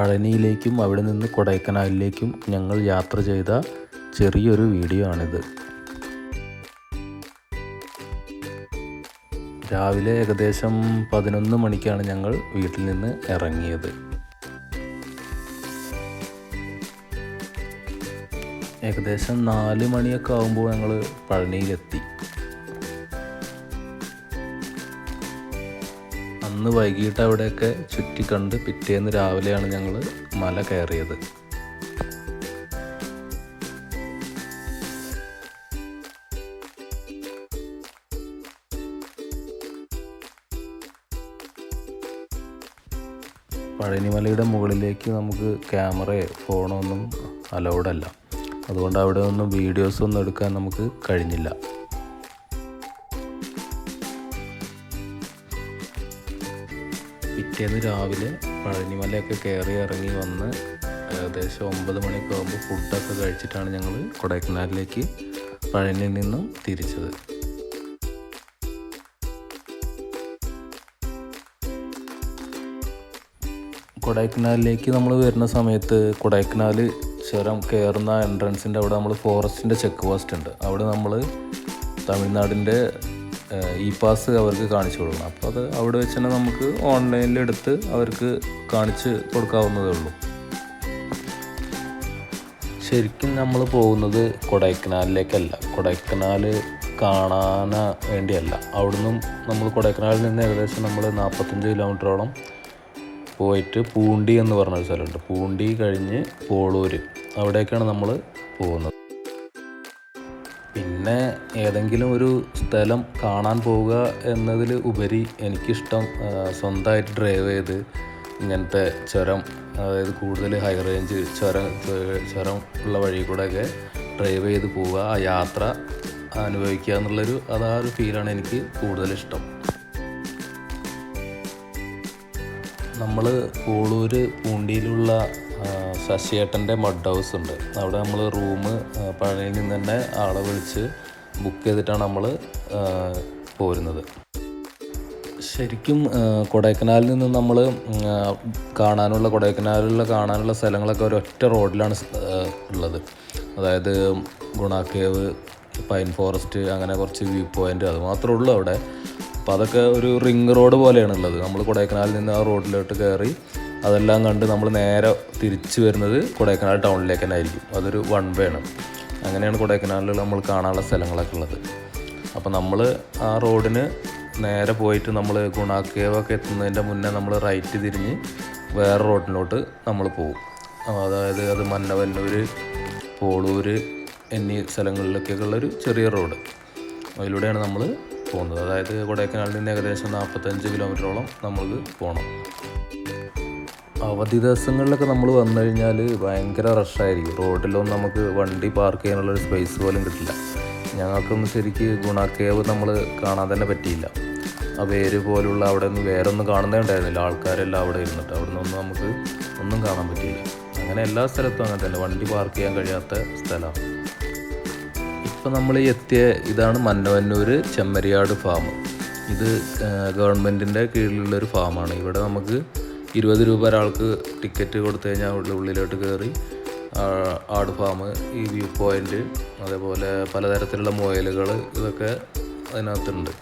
പഴനിയിലേക്കും അവിടെ നിന്ന് കൊടൈക്കനാലിലേക്കും ഞങ്ങൾ യാത്ര ചെയ്ത ചെറിയൊരു വീഡിയോ ആണിത്. രാവിലെ ഏകദേശം 11 മണിക്കാണ് ഞങ്ങൾ വീട്ടിൽ നിന്ന് ഇറങ്ങിയത്. ഏകദേശം 4 മണിയൊക്കെ ആകുമ്പോൾ ഞങ്ങൾ പഴനിയിലെത്തി. അന്ന് വൈകിട്ട് അവിടെയൊക്കെ ചുറ്റിക്കണ്ട് പിറ്റേന്ന് രാവിലെയാണ് ഞങ്ങൾ മല കയറിയത്. പഴനിമലയുടെ മുകളിലേക്ക് നമുക്ക് ക്യാമറയോ ഫോണോ ഒന്നും അലൗഡല്ല. അതുകൊണ്ട് അവിടെ ഒന്നും വീഡിയോസ് ഒന്നും എടുക്കാൻ നമുക്ക് കഴിഞ്ഞില്ല. പിറ്റേന്ന് രാവിലെ പഴനിമലയൊക്കെ കയറി ഇറങ്ങി വന്ന് ഏകദേശം 9 മണിയൊക്കെ ആകുമ്പോൾ ഫുഡൊക്കെ കഴിച്ചിട്ടാണ് ഞങ്ങൾ കൊടൈക്കനാലിലേക്ക് പഴനിയിൽ നിന്നും തിരിച്ചത്. കൊടൈക്കനാലിലേക്ക് നമ്മൾ വരുന്ന സമയത്ത് കൊടൈക്കനാൽ ചുരം കയറുന്ന എൻട്രൻസിൻ്റെ അവിടെ നമ്മൾ ഫോറസ്റ്റിൻ്റെ ചെക്ക് പോസ്റ്റ് ഉണ്ട്. അവിടെ നമ്മൾ തമിഴ്നാടിൻ്റെ ഇ പാസ് അവർക്ക് കാണിച്ചു കൊടുക്കണം. അപ്പോൾ അത് അവിടെ വെച്ച് തന്നെ നമുക്ക് ഓൺലൈനിൽ എടുത്ത് അവർക്ക് കാണിച്ച് കൊടുക്കാവുന്നതേ ഉള്ളൂ. ശരിക്കും നമ്മൾ പോകുന്നത് കൊടൈക്കനാലിലേക്കല്ല, കൊടൈക്കനാൽ കാണാൻ വേണ്ടിയല്ല. അവിടുന്ന് നമ്മൾ കൊടൈക്കനാലിൽ നിന്ന് ഏകദേശം നമ്മൾ 45 കിലോമീറ്ററോളം പോയിട്ട് പൂണ്ടി എന്ന് പറഞ്ഞൊരു സ്ഥലമുണ്ട്. പൂണ്ടി കഴിഞ്ഞ് പോളൂർ, അവിടേക്കാണ് നമ്മൾ പോകുന്നത്. പിന്നെ ഏതെങ്കിലും ഒരു സ്ഥലം കാണാൻ പോവുക എന്നതിൽ ഉപരി എനിക്കിഷ്ടം സ്വന്തമായിട്ട് ഡ്രൈവ് ചെയ്ത് ഇങ്ങനത്തെ ചുരം, അതായത് കൂടുതൽ ഹൈ റേഞ്ച് ചുരം ഉള്ള വഴി കൂടെയൊക്കെ ഡ്രൈവ് ചെയ്ത് പോവുക, ആ യാത്ര അനുഭവിക്കുക എന്നുള്ളൊരു ഒരു ഫീലാണ് എനിക്ക് കൂടുതലിഷ്ടം. നമ്മൾ പോളൂർ പൂണ്ടിയിലുള്ള ശശിയേട്ടൻ്റെ മഡ് ഹൗസ് ഉണ്ട്. അവിടെ നമ്മൾ റൂം പഴനിയിൽ നിന്ന് തന്നെ ആളെ വിളിച്ച് ബുക്ക് ചെയ്തിട്ടാണ് നമ്മൾ പോരുന്നത്. ശരിക്കും കൊടൈക്കനാലിൽ നിന്ന് നമ്മൾ കാണാനുള്ള സ്ഥലങ്ങളൊക്കെ ഒരൊറ്റ റോഡിലാണ് ഉള്ളത്. അതായത് ഗുണ കേവ്, പൈൻ ഫോറസ്റ്റ്, അങ്ങനെ കുറച്ച് വ്യൂ പോയിൻ്റ്, അത് മാത്രമേ ഉള്ളൂ അവിടെ. അപ്പോൾ അതൊക്കെ ഒരു റിങ് റോഡ് പോലെയാണ് ഉള്ളത്. നമ്മൾ കൊടൈക്കനാലിൽ നിന്ന് ആ റോഡിലോട്ട് കയറി അതെല്ലാം കണ്ട് നമ്മൾ നേരെ തിരിച്ച് വരുന്നത് കൊടൈക്കനാൽ ടൗണിലേക്ക് തന്നെ ആയിരിക്കും. അതൊരു 1 വേ ആണ്. അങ്ങനെയാണ് കൊടൈക്കനാലിൽ നമ്മൾ കാണാനുള്ള സ്ഥലങ്ങളൊക്കെ ഉള്ളത്. അപ്പോൾ നമ്മൾ ആ റോഡിന് നേരെ പോയിട്ട് നമ്മൾ ഗുണ കേവൊക്കെ എത്തുന്നതിൻ്റെ മുന്നേ നമ്മൾ റൈറ്റ് തിരിഞ്ഞ് വേറെ റോഡിലോട്ട് നമ്മൾ പോകും. അതായത് അത് മന്നവന്നൂർ, പോളൂർ എന്നീ സ്ഥലങ്ങളിലൊക്കെ ഉള്ളൊരു ചെറിയ റോഡ്, അതിലൂടെയാണ് നമ്മൾ പോകുന്നത്. അതായത് കൊടൈക്കനാലിൽ നിന്ന് ഏകദേശം 45 കിലോമീറ്ററോളം നമ്മൾക്ക് പോകണം. അവധി ദിവസങ്ങളിലൊക്കെ നമ്മൾ വന്നു കഴിഞ്ഞാൽ ഭയങ്കര റഷായിരിക്കും. റോഡിലൊന്നും നമുക്ക് വണ്ടി പാർക്ക് ചെയ്യാനുള്ളൊരു സ്പേസ് പോലും കിട്ടില്ല. ഞങ്ങൾക്കൊന്നും ശരിക്ക് ഗുണ കേവ് നമ്മൾ കാണാൻ തന്നെ പറ്റിയില്ല. ആ വേര് പോലുള്ള അവിടെ ഒന്നും വേറൊന്നും കാണുന്നേ ഉണ്ടായിരുന്നില്ല. ആൾക്കാരെല്ലാം അവിടെ ഇരുന്നിട്ട് അവിടെ നിന്നൊന്നും നമുക്ക് ഒന്നും കാണാൻ പറ്റിയില്ല. അങ്ങനെ എല്ലാ സ്ഥലത്തും അങ്ങനെ തന്നെ, വണ്ടി പാർക്ക് ചെയ്യാൻ കഴിയാത്ത സ്ഥലമാണ്. ഇപ്പം നമ്മൾ എത്തിയ ഇതാണ് മന്നവന്നൂർ ചെമ്മരിയാട് ഫാം. ഇത് ഗവൺമെൻറ്റിൻ്റെ കീഴിലുള്ളൊരു ഫാമാണ്. ഇവിടെ നമുക്ക് 20 രൂപ ഒരാൾക്ക് ടിക്കറ്റ് കൊടുത്തു കഴിഞ്ഞാൽ ഉള്ളിലോട്ട് കയറി ആട് ഫാം, ഈ വ്യൂ പോയിൻ്റ്, അതേപോലെ പലതരത്തിലുള്ള മുയലുകൾ, ഇതൊക്കെ അതിനകത്തുണ്ട്.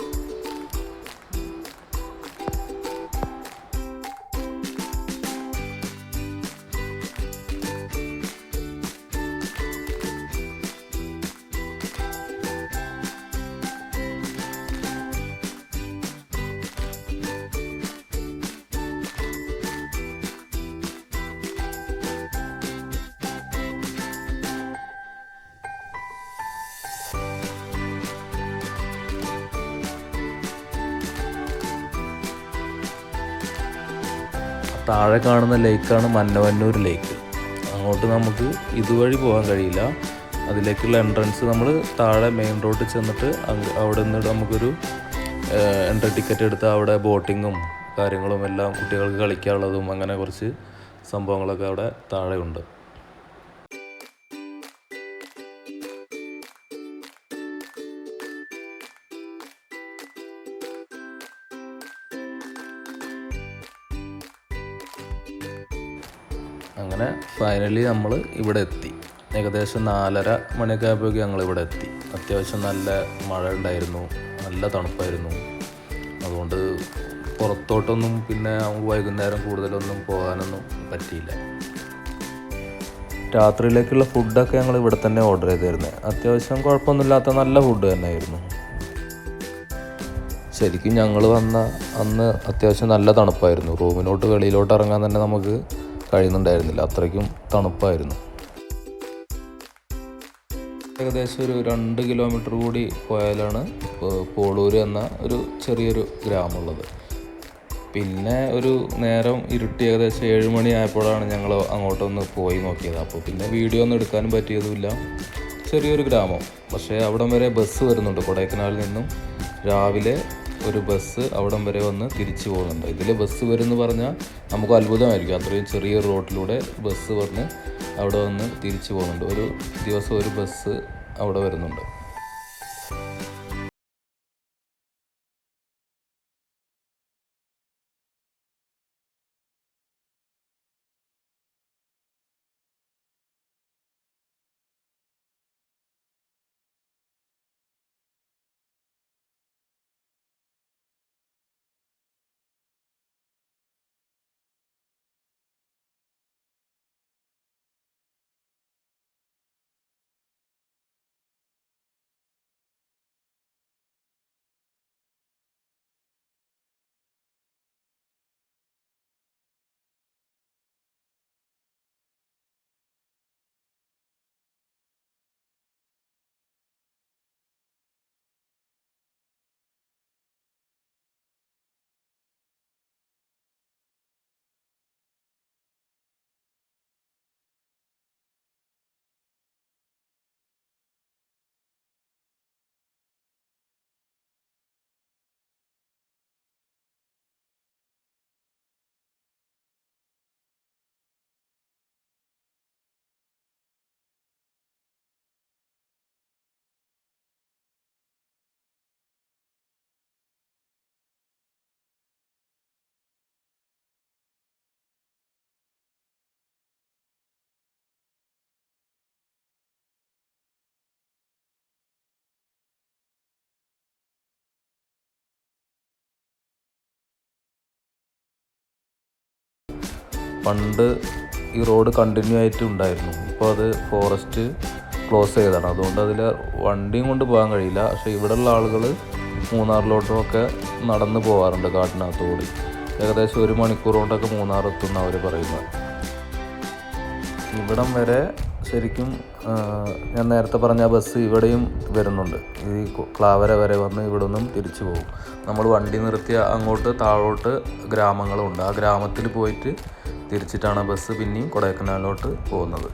താഴെ കാണുന്ന ലേക്കാണ് മന്നവന്നൂർ ലേക്ക്. അങ്ങോട്ട് നമുക്ക് ഇതുവഴി പോകാൻ കഴിയില്ല. അതിലേക്കുള്ള എൻട്രൻസ് നമ്മൾ താഴെ മെയിൻ റോഡിൽ ചെന്നിട്ട് അവിടെ നിന്ന് നമുക്കൊരു എൻട്രി ടിക്കറ്റ് എടുത്ത് അവിടെ ബോട്ടിങ്ങും കാര്യങ്ങളും എല്ലാം കുട്ടികൾക്ക് കളിക്കാനുള്ളതും അങ്ങനെ കുറച്ച് സംഭവങ്ങളൊക്കെ അവിടെ താഴെ ഉണ്ട്. അങ്ങനെ ഫൈനലി നമ്മൾ ഇവിടെ എത്തി. ഏകദേശം 4:30 മണിയൊക്കെ ആയപ്പോഴേക്കും ഞങ്ങളിവിടെ എത്തി. അത്യാവശ്യം നല്ല മഴ ഉണ്ടായിരുന്നു, നല്ല തണുപ്പായിരുന്നു. അതുകൊണ്ട് പുറത്തോട്ടൊന്നും പിന്നെ വൈകുന്നേരം കൂടുതലൊന്നും പോകാനൊന്നും പറ്റിയില്ല. രാത്രിയിലേക്കുള്ള ഫുഡൊക്കെ ഞങ്ങൾ ഇവിടെ തന്നെ ഓർഡർ ചെയ്തിരുന്നത്. അത്യാവശ്യം കുഴപ്പമൊന്നുമില്ലാത്ത നല്ല ഫുഡ് തന്നെയായിരുന്നു. ശരിക്കും ഞങ്ങൾ വന്ന അന്ന് അത്യാവശ്യം നല്ല തണുപ്പായിരുന്നു. റൂമിലോട്ട് വെളിയിലോട്ട് ഇറങ്ങാൻ തന്നെ നമുക്ക് കഴിയുന്നുണ്ടായിരുന്നില്ല, അത്രയ്ക്കും തണുപ്പായിരുന്നു. ഏകദേശം ഒരു 2 കിലോമീറ്റർ കൂടി പോയാലാണ് പോളൂർ എന്ന ഒരു ചെറിയൊരു ഗ്രാമമുള്ളത്. പിന്നെ ഒരു നേരം ഇരുട്ടി ഏകദേശം 7 മണി ആയപ്പോഴാണ് ഞങ്ങൾ അങ്ങോട്ടൊന്ന് പോയി നോക്കിയത്. അപ്പോൾ പിന്നെ വീഡിയോ ഒന്നും എടുക്കാനും പറ്റിയതുമില്ല. ചെറിയൊരു ഗ്രാമം, പക്ഷേ അവിടം വരെ ബസ് വരുന്നുണ്ട്. കൊടൈക്കനാലിൽ നിന്നും രാവിലെ ഒരു ബസ് അവിടം വരെ വന്ന് തിരിച്ചു പോകുന്നുണ്ട്. ഇതിൽ ബസ് വരുമെന്ന് പറഞ്ഞാൽ നമുക്ക് അത്ഭുതമായിരിക്കും. അത്രയും ചെറിയ റോഡിലൂടെ ബസ് വന്ന് അവിടെ വന്ന് തിരിച്ചു പോകുന്നുണ്ട്. ഒരു ദിവസം ഒരു ബസ് അവിടെ വരുന്നുണ്ട്. പണ്ട് ഈ റോഡ് കണ്ടിന്യൂ ആയിട്ട് ഉണ്ടായിരുന്നു. ഇപ്പോൾ അത് ഫോറസ്റ്റ് ക്ലോസ് ചെയ്തതാണ്. അതുകൊണ്ട് അതിൽ വണ്ടിയും കൊണ്ട് പോകാൻ കഴിയില്ല. പക്ഷേ ഇവിടെയുള്ള ആളുകൾ മൂന്നാറിലോട്ടുമൊക്കെ നടന്ന് പോകാറുണ്ട് കാട്ടിനകത്തുകൂടി. ഏകദേശം 1 മണിക്കൂർ കൊണ്ടൊക്കെ മൂന്നാർ എത്തുന്ന അവർ പറയുന്നത്. ഇവിടം വരെ ശരിക്കും ഞാൻ നേരത്തെ പറഞ്ഞ ബസ് ഇവിടെയും വരുന്നുണ്ട്. ഈ ക്ലാവര വരെ വന്ന് ഇവിടെ നിന്നും തിരിച്ചു പോകും. നമ്മൾ വണ്ടി നിർത്തിയ അങ്ങോട്ട് താഴോട്ട് ഗ്രാമങ്ങളുണ്ട്. ആ ഗ്രാമത്തിൽ പോയിട്ട് തിരിച്ചിട്ടാണ് ബസ് പിന്നെയും കൊടൈക്കനാലിലോട്ട് പോകുന്നത്.